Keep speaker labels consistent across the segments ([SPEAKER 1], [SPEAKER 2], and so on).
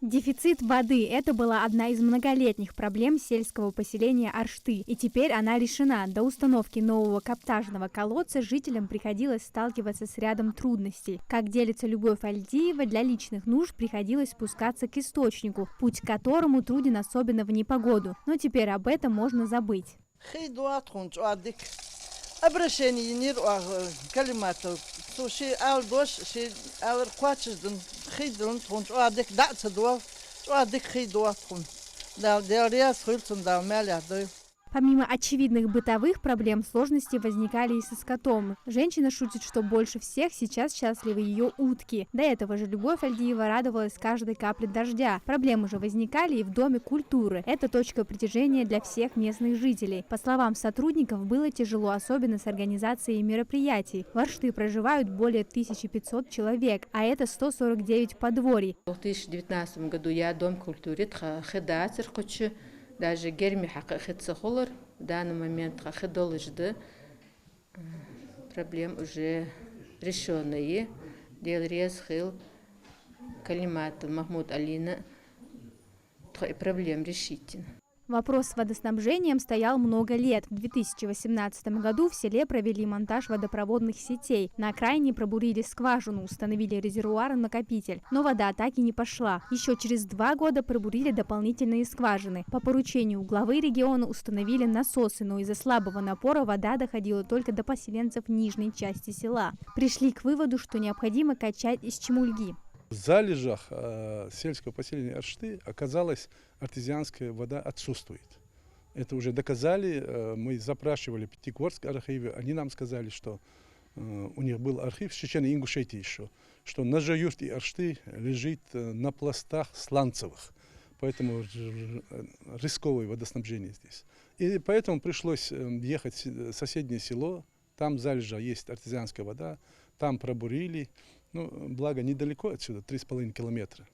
[SPEAKER 1] Дефицит воды – это была одна из многолетних проблем сельского поселения Аршты, и теперь она решена. До установки нового каптажного колодца жителям приходилось сталкиваться с рядом трудностей. Как делится Любовь Альдиева, для личных нужд приходилось спускаться к источнику, путь к которому труден особенно в непогоду. Но теперь об этом можно забыть.
[SPEAKER 2] Обращение калиматов, суши алдош, ши алквачизден, хидлен, тунч, адик дацадуал, адик хидуатун. Да, диариас хильцун да меля дой.
[SPEAKER 1] Помимо очевидных бытовых проблем, сложности возникали и со скотом. Женщина шутит, что больше всех сейчас счастливы ее утки. До этого же Любовь Альдиева радовалась каждой капле дождя. Проблемы же возникали и в Доме культуры. Это точка притяжения для всех местных жителей. По словам сотрудников, было тяжело, особенно с организацией мероприятий. В Аршты проживают более 1500 человек, а это 149 подворий.
[SPEAKER 3] В 2019 году я Дом культуры даже герми хакахетса холор в данный момент хахедолжды проблем уже решенные. Дел рез хил калимат Махмуд Алина проблем решительно.
[SPEAKER 1] Вопрос с водоснабжением стоял много лет. В 2018 году в селе провели монтаж водопроводных сетей. На окраине пробурили скважину, установили резервуар-накопитель. Но вода так и не пошла. Еще через 2 года пробурили дополнительные скважины. По поручению главы региона установили насосы, но из-за слабого напора вода доходила только до поселенцев нижней части села. Пришли к выводу, что необходимо качать из Чемульги.
[SPEAKER 4] В залежах сельского поселения Аршты оказалось, артезианская вода отсутствует. Это уже доказали. Мы запрашивали Пятигорск архивы. Они нам сказали, что у них был архив в Чеченной Ингушетии еще, что на юрте Аршты лежит на пластах сланцевых. Поэтому рисковое водоснабжение здесь. И поэтому пришлось ехать в соседнее село. Там в залежах есть артезианская вода. Там пробурили. Ну, благо, недалеко отсюда, 3,5 километра.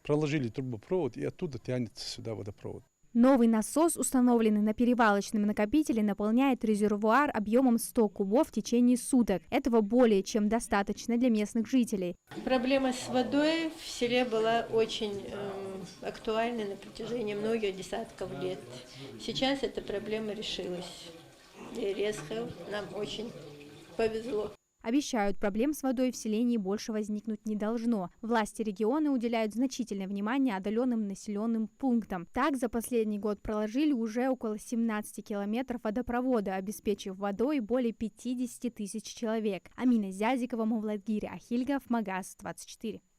[SPEAKER 4] Проложили трубопровод, и оттуда тянется сюда водопровод.
[SPEAKER 1] Новый насос, установленный на перевалочном накопителе, наполняет резервуар объемом 100 кубов в течение суток. Этого более чем достаточно для местных жителей.
[SPEAKER 5] Проблема с водой в селе была очень актуальна на протяжении многих десятков лет. Сейчас эта проблема решилась. И Резхел нам очень повезло.
[SPEAKER 1] Обещают, проблем с водой в селении больше возникнуть не должно. Власти региона уделяют значительное внимание отдаленным населенным пунктам. Так, за последний год проложили уже около 17 километров водопровода, обеспечив водой более 50 тысяч человек. Амина Зязикова, Мавладгири Ахильгов, Магаз 24.